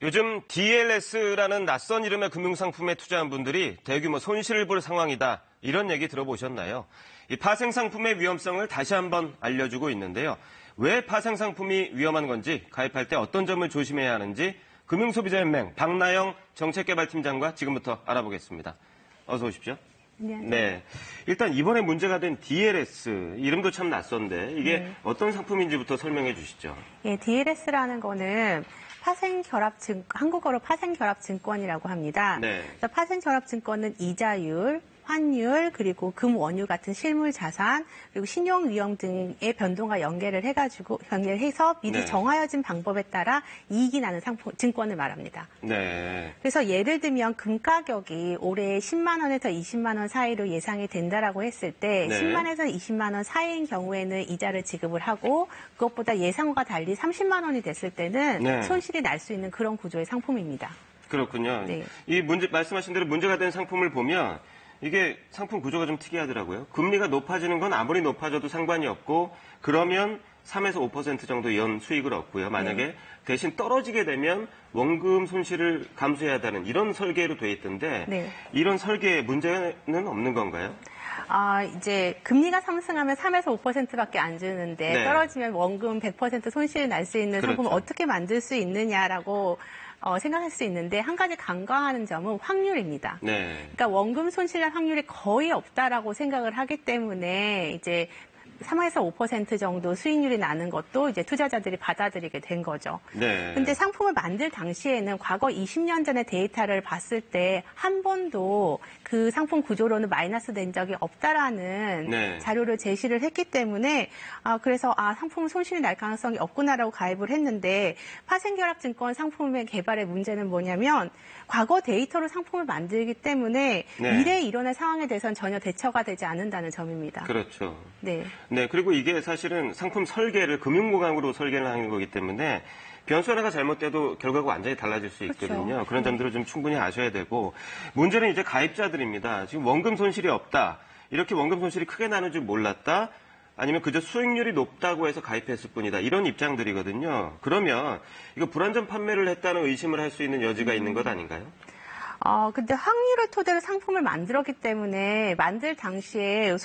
요즘 DLS라는 낯선 이름의 금융상품에 투자한 분들이 대규모 손실을 볼 상황이다. 이런 얘기 들어보셨나요? 이 파생상품의 위험성을 다시 한번 알려주고 있는데요. 왜 파생상품이 위험한 건지, 가입할 때 어떤 점을 조심해야 하는지 금융소비자연맹 박나영 정책개발팀장과 지금부터 알아보겠습니다. 어서 오십시오. 안녕하세요. 네. 일단 이번에 문제가 된 DLS, 이름도 참 낯선데 이게 어떤 상품인지부터 설명해 주시죠. 예, DLS라는 거는 한국어로 파생결합증권이라고 합니다. 네. 그래서 파생결합증권은 이자율, 환율, 그리고 금원유 같은 실물 자산, 그리고 신용 위험 등의 변동과 연결해서 미리 네. 정하여진 방법에 따라 이익이 나는 증권을 말합니다. 네. 그래서 예를 들면 금 가격이 올해 10만 원에서 20만 원 사이로 예상이 된다라고 했을 때 네. 10만에서 20만 원 사이인 경우에는 이자를 지급을 하고 그것보다 예상과 달리 30만 원이 됐을 때는 네. 손실이 날 수 있는 그런 구조의 상품입니다. 그렇군요. 네. 이 말씀하신 대로 문제가 된 상품을 보면 이게 상품 구조가 좀 특이하더라고요. 금리가 높아지는 건 아무리 높아져도 상관이 없고 그러면 3에서 5% 정도 연 수익을 얻고요. 만약에 대신 떨어지게 되면 원금 손실을 감수해야 한다는 이런 설계로 돼 있던데 네. 이런 설계에 문제는 없는 건가요? 이제 금리가 상승하면 3에서 5%밖에 안 주는데 네. 떨어지면 원금 100% 손실을 날 수 있는 상품을 그렇죠. 어떻게 만들 수 있느냐라고 생각할 수 있는데 한 가지 간과하는 점은 확률입니다. 네. 그러니까 원금 손실날 확률이 거의 없다라고 생각을 하기 때문에 이제 3에서 5% 정도 수익률이 나는 것도 이제 투자자들이 받아들이게 된 거죠. 네. 근데 상품을 만들 당시에는 과거 20년 전의 데이터를 봤을 때 한 번도 그 상품 구조로는 마이너스 된 적이 없다라는 네. 자료를 제시를 했기 때문에 그래서 상품 손실이 날 가능성이 없구나라고 가입을 했는데 파생결합증권 상품의 개발의 문제는 뭐냐면 과거 데이터로 상품을 만들기 때문에 네. 미래에 일어날 상황에 대해서는 전혀 대처가 되지 않는다는 점입니다. 그렇죠. 네. 네, 그리고 이게 사실은 상품 설계를 금융모강으로 설계를 하는 거기 때문에 변수 하나가 잘못돼도 결과가 완전히 달라질 수 있거든요. 그렇죠. 그런 점들을 좀 충분히 아셔야 되고 문제는 이제 가입자들입니다. 지금 원금 손실이 없다. 이렇게 원금 손실이 크게 나는 줄 몰랐다. 아니면 그저 수익률이 높다고 해서 가입했을 뿐이다. 이런 입장들이거든요. 그러면 이거 불안전 판매를 했다는 의심을 할 수 있는 여지가 있는 것 아닌가요? 근데 확률을 토대로 상품을 만들었기 때문에 만들 당시에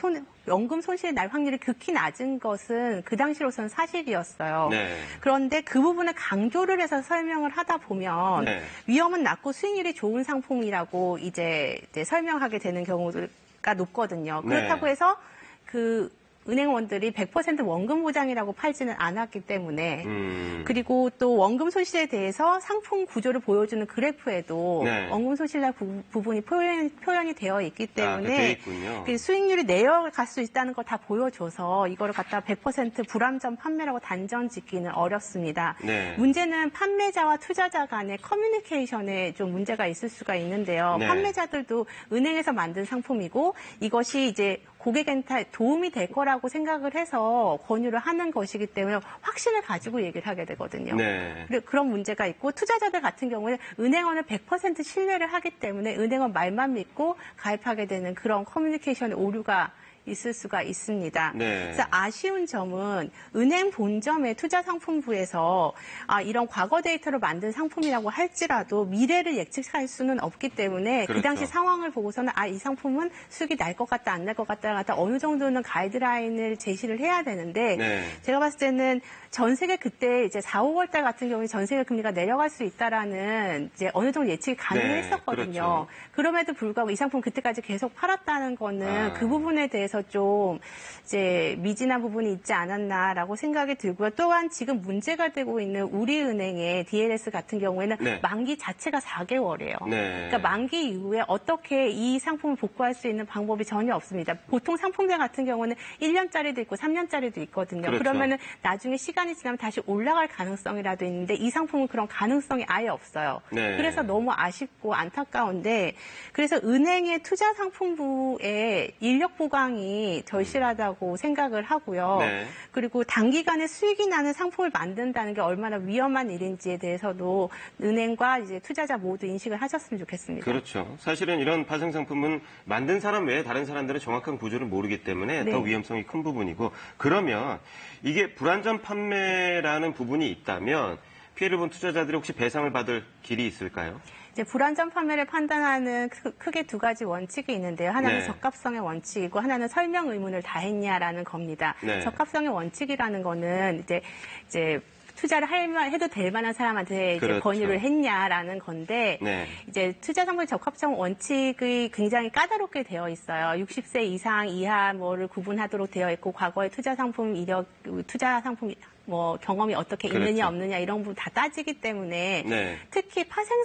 원금 손실이 날 확률이 극히 낮은 것은 그 당시로서는 사실이었어요. 네. 그런데 그 부분을 강조를 해서 설명을 하다 보면 네. 위험은 낮고 수익률이 좋은 상품이라고 이제 설명하게 되는 경우가 높거든요. 그렇다고 네. 해서 은행원들이 100% 원금 보장이라고 팔지는 않았기 때문에 그리고 또 원금 손실에 대해서 상품 구조를 보여주는 그래프에도 네. 원금 손실날 부분이 표현이 되어 있기 때문에 돼 있군요. 그 수익률이 내려갈 수 있다는 걸 다 보여줘서 이거를 갖다 100% 불안전 판매라고 단정 짓기는 어렵습니다. 네. 문제는 판매자와 투자자 간의 커뮤니케이션에 좀 문제가 있을 수가 있는데요. 네. 판매자들도 은행에서 만든 상품이고 이것이 이제 고객한테 도움이 될 거라고 생각을 해서 권유를 하는 것이기 때문에 확신을 가지고 얘기를 하게 되거든요. 네. 그런 문제가 있고 투자자들 같은 경우는 은행원을 100% 신뢰를 하기 때문에 은행원 말만 믿고 가입하게 되는 그런 커뮤니케이션의 오류가 있을 수가 있습니다. 네. 그래서 아쉬운 점은 은행 본점의 투자상품부에서 이런 과거 데이터로 만든 상품이라고 할지라도 미래를 예측할 수는 없기 때문에 그렇죠. 그 당시 상황을 보고서는 이 상품은 수익이 날 것 같다 안 날 것 같다 어느 정도는 가이드라인을 제시를 해야 되는데 네. 제가 봤을 때는 전 세계 그때 이제 4, 5월 달 같은 경우에 전 세계 금리가 내려갈 수 있다라는 이제 어느 정도 예측이 가능했었거든요. 네, 그렇죠. 그럼에도 불구하고 이 상품 그때까지 계속 팔았다는 거는 그 부분에 대해서 좀 이제 미진한 부분이 있지 않았나라고 생각이 들고요. 또한 지금 문제가 되고 있는 우리은행의 DLS 같은 경우에는 네. 만기 자체가 4개월이에요. 네. 그러니까 만기 이후에 어떻게 이 상품을 복구할 수 있는 방법이 전혀 없습니다. 보통 상품들 같은 경우는 1년짜리도 있고 3년짜리도 있거든요. 그렇죠. 그러면은 나중에 시간이 지나면 다시 올라갈 가능성이라도 있는데 이 상품은 그런 가능성이 아예 없어요. 네. 그래서 너무 아쉽고 안타까운데 그래서 은행의 투자상품부의 인력 보강이 절실하다고 생각을 하고요. 네. 그리고 단기간에 수익이 나는 상품을 만든다는 게 얼마나 위험한 일인지에 대해서도 은행과 이제 투자자 모두 인식을 하셨으면 좋겠습니다. 그렇죠. 사실은 이런 파생상품은 만든 사람 외에 다른 사람들은 정확한 구조를 모르기 때문에 네. 더 위험성이 큰 부분이고 그러면 이게 불안전 판매라는 부분이 있다면 피해를 본 투자자들이 혹시 배상을 받을 길이 있을까요? 이제 불안전 판매를 판단하는 크게 두 가지 원칙이 있는데요. 하나는 네. 적합성의 원칙이고 하나는 설명 의무를 다했냐라는 겁니다. 네. 적합성의 원칙이라는 거는 이제 투자를 해도 될 만한 사람한테 이제 그렇죠. 권유를 했냐라는 건데 네. 이제 투자 상품 적합성 원칙이 굉장히 까다롭게 되어 있어요. 60세 이상 이하 뭐를 구분하도록 되어 있고 과거의 투자 상품 뭐 경험이 어떻게 있느냐 그렇죠. 없느냐 이런 부분 다 따지기 때문에 네. 특히 파생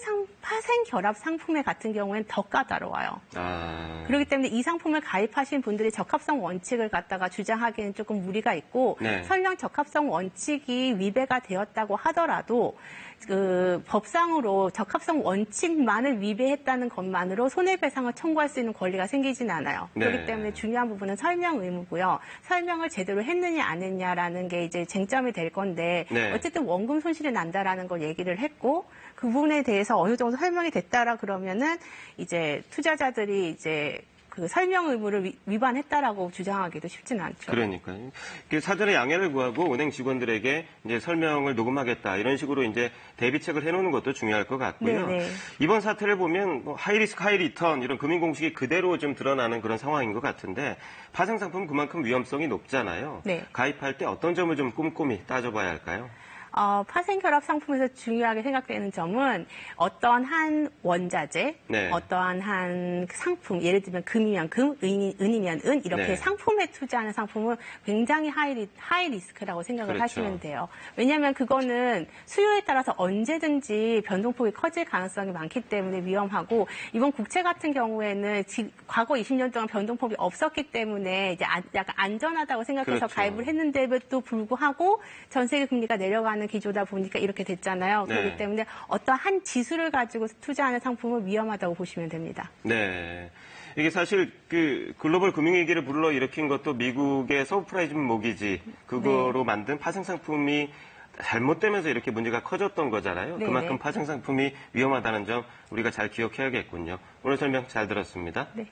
결합 상품의 같은 경우에는 더 까다로워요. 아, 그렇기 때문에 이 상품을 가입하신 분들이 적합성 원칙을 갖다가 주장하기는 조금 무리가 있고 네. 설령 적합성 원칙이 위배가 되었다고 하더라도 그 법상으로 적합성 원칙만을 위배했다는 것만으로 손해배상을 청구할 수 있는 권리가 생기진 않아요. 네. 그렇기 때문에 중요한 부분은 설명 의무고요. 설명을 제대로 했느냐 안 했냐라는 게 이제 쟁점이 될 건데 네. 어쨌든 원금 손실이 난다라는 걸 얘기를 했고 그 부분에 대해서 어느 정도 설명이 됐다라 그러면은 이제 투자자들이 이제 그 설명 의무를 위반했다라고 주장하기도 쉽지는 않죠. 그러니까요. 사전에 양해를 구하고 은행 직원들에게 이제 설명을 녹음하겠다 이런 식으로 이제 대비책을 해놓는 것도 중요할 것 같고요. 네네. 이번 사태를 보면 뭐 하이리스크 하이리턴 이런 금융 공식이 그대로 좀 드러나는 그런 상황인 것 같은데 파생 상품은 그만큼 위험성이 높잖아요. 네. 가입할 때 어떤 점을 좀 꼼꼼히 따져봐야 할까요? 파생 결합 상품에서 중요하게 생각되는 점은 어떠한 한 원자재, 네. 어떠한 한 상품, 예를 들면 금이면 금, 은이면 은 이렇게 네. 상품에 투자하는 상품은 굉장히 하이 리스크라고 생각을 그렇죠. 하시면 돼요. 왜냐하면 그거는 수요에 따라서 언제든지 변동폭이 커질 가능성이 많기 때문에 위험하고 이번 국채 같은 경우에는 과거 20년 동안 변동폭이 없었기 때문에 이제 약간 안전하다고 생각해서 그렇죠. 가입을 했는데도 불구하고 전 세계 금리가 내려가는 기조다 보니까 이렇게 됐잖아요. 네. 그렇기 때문에 어떤 한 지수를 가지고 투자하는 상품은 위험하다고 보시면 됩니다. 네. 이게 사실 그 글로벌 금융위기를 불러일으킨 것도 미국의 서브프라임 모기지 그거로 만든 파생 상품이 잘못되면서 이렇게 문제가 커졌던 거잖아요. 네네. 그만큼 파생 상품이 위험하다는 점 우리가 잘 기억해야겠군요. 오늘 설명 잘 들었습니다. 네.